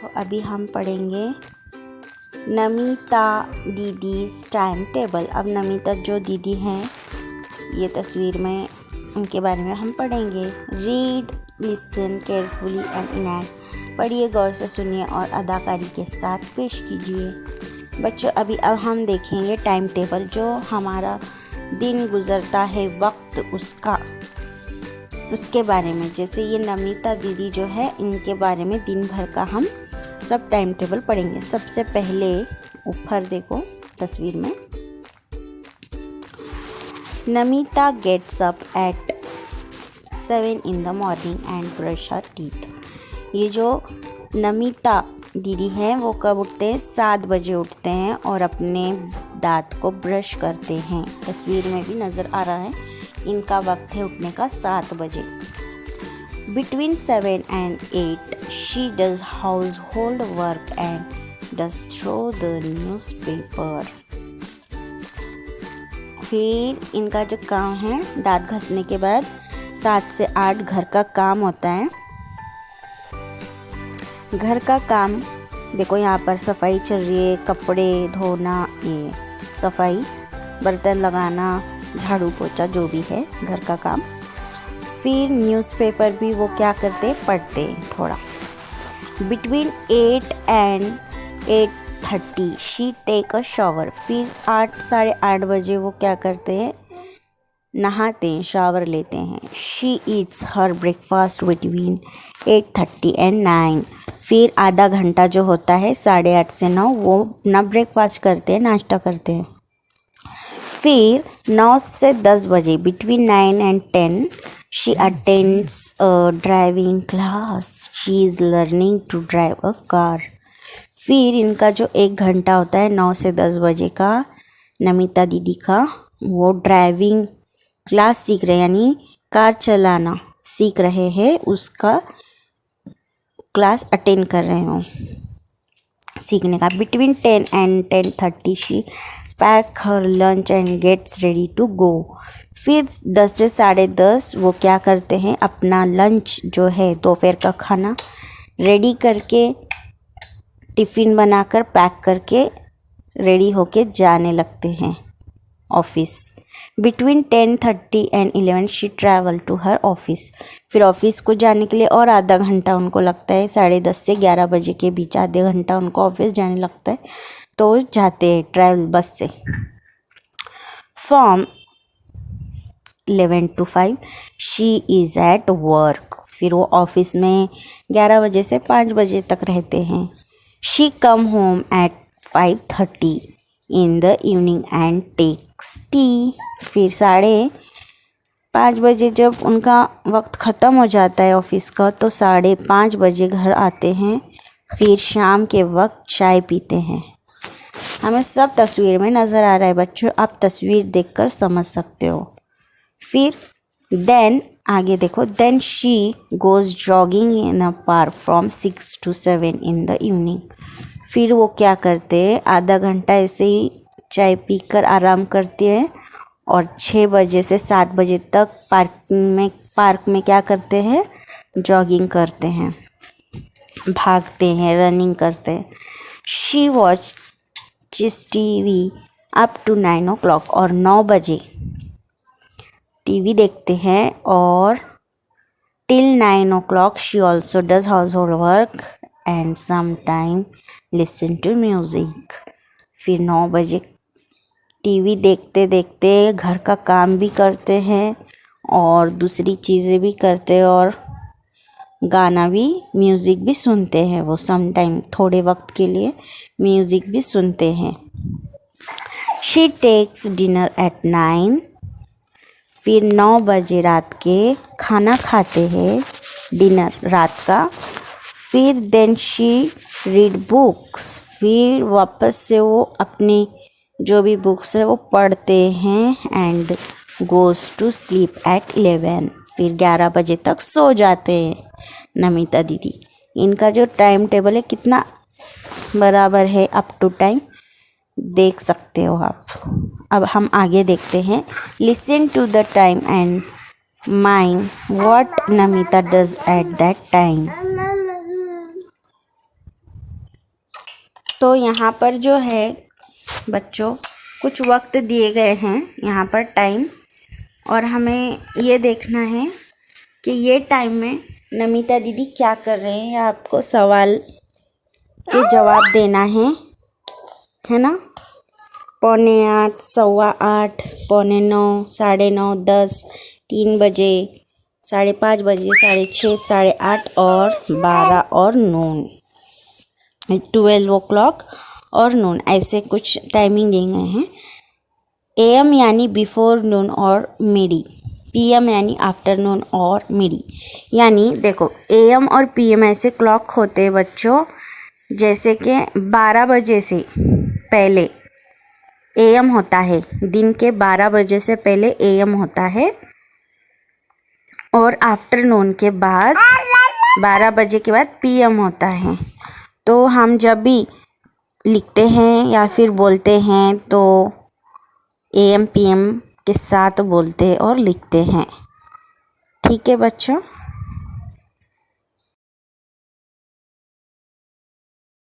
तो अभी हम पढ़ेंगे नमिता दीदीज़ टाइम टेबल। अब नमिता जो दीदी हैं ये तस्वीर में उनके बारे में हम पढ़ेंगे। Read, listen carefully and enact. पढ़िए, गौर से सुनिए और अदाकारी के साथ पेश कीजिए। बच्चों अब हम देखेंगे टाइम टेबल, जो हमारा दिन गुजरता है वक्त उसके बारे में। जैसे ये नमिता दीदी जो है इनके बारे में दिन भर का हम सब टाइम टेबल पढ़ेंगे। सबसे पहले ऊपर देखो तस्वीर में, Namita gets up at 7 in the morning and brush her teeth। ये जो नमिता दीदी हैं वो कब उठते हैं? 7 बजे उठते हैं और अपने दांत को ब्रश करते हैं। तस्वीर में भी नज़र आ रहा है इनका वक्त है उठने का 7 बजे। Between 7 and 8 she does household work and does throw the newspaper। फिर इनका जो काम है, दांत घसने के बाद 7 से 8 घर का काम होता है। घर का काम देखो, यहाँ पर सफाई चल रही है, कपड़े धोना, ये सफाई, बर्तन लगाना, झाड़ू पोछा, जो भी है घर का काम। फिर न्यूज़पेपर भी वो क्या करते, पढ़ते थोड़ा। Between 8 and 8:30 she take a shower. फिर 8 साढ़े 8 बजे वो क्या करते हैं, नहाते हैं, शावर लेते हैं। She Yeats her breakfast between 8:30 and 9। फिर आधा घंटा जो होता है 8:30 से 9 वो अपना ब्रेकफास्ट करते हैं, नाश्ता करते हैं। फिर 9 से 10 बजे between 9 and 10 she attends a driving class. She is learning to drive a car. फिर इनका जो 1 घंटा होता है 9 से 10 बजे का, नमिता दीदी का, वो ड्राइविंग क्लास सीख रहे हैं, यानी कार चलाना सीख रहे हैं, उसका क्लास अटेंड कर रहे हो सीखने का। Between 10 and 10:30 she pack her lunch and gets ready to go. फिर 10 से 10:30 वो क्या करते हैं, अपना लंच जो है दोपहर का खाना रेडी करके, टिफ़िन बनाकर पैक करके रेडी होके जाने लगते हैं office. Between 10:30 and 11 she travel to her office. फिर ऑफिस को जाने के लिए और आधा घंटा उनको लगता है, 10:30 से 11 बजे के बीच आधे घंटा उनको ऑफिस जाने लगता है, तो जाते हैं ट्रैवल बस से। From 11 to 5 she is at work. फिर वो ऑफिस में 11 बजे से 5 बजे तक रहते हैं। She come home at 5:30 in the evening and takes tea. फिर 5:30 बजे जब उनका वक्त ख़त्म हो जाता है ऑफिस का, तो 5:30 बजे घर आते हैं। फिर शाम के वक्त चाय पीते हैं। हमें सब तस्वीर में नज़र आ रहा है बच्चों, आप तस्वीर देखकर समझ सकते हो। फिर देन आगे देखो, then she goes jogging in a park from 6 to 7 in the evening. फिर वो क्या करते हैं, आधा घंटा ऐसे ही चाय पीकर आराम करते हैं और 6 बजे से 7 बजे तक पार्क में क्या करते हैं, जॉगिंग करते हैं, भागते हैं, रनिंग करते हैं। She watches TV up to 9 o'clock। और 9 बजे टीवी देखते हैं और till 9 o'clock she also does household work and some time listen to music. फिर 9 बजे टीवी देखते देखते घर का काम भी करते हैं और दूसरी चीज़ें भी करते हैं और गाना भी, म्यूज़िक भी सुनते हैं। वो सम टाइम, थोड़े वक्त के लिए म्यूज़िक भी सुनते हैं। She takes dinner at 9। फिर 9 बजे रात के खाना खाते हैं, डिनर रात का। फिर देन शी रीड बुक्स। फिर वापस से वो अपनी जो भी बुक्स है वो पढ़ते हैं and goes to sleep at 11। फिर 11 बजे तक सो जाते हैं नमिता दीदी। इनका जो टाइम टेबल है कितना बराबर है, अप टू टाइम देख सकते हो आप। अब हम आगे देखते हैं। Listen to the time and mind what Namita does at that time. तो यहाँ पर जो है बच्चों कुछ वक्त दिए गए हैं यहाँ पर टाइम, और हमें ये देखना है कि ये टाइम में नमिता दीदी क्या कर रहे हैं, आपको सवाल के जवाब देना है ना। 7:45, 8:15, 8:45, 9:30, 10, 3 बजे, 5:30 बजे, 6:30, 8:30 और 12 और नून, 12 o'clock और नून, ऐसे कुछ टाइमिंग दिए गए हैं। AM यानी बिफोर नून और मिडी, PM यानी आफ्टरनून और मिडी। यानी देखो AM और PM ऐसे क्लॉक होते हैं बच्चों, जैसे कि 12 बजे से पहले AM होता है, दिन के 12 बजे से पहले AM होता है, और आफ्टरनून के बाद 12 बजे के बाद PM होता है। तो हम जब भी लिखते हैं या फिर बोलते हैं तो AM PM के साथ बोलते और लिखते हैं। ठीक है बच्चों।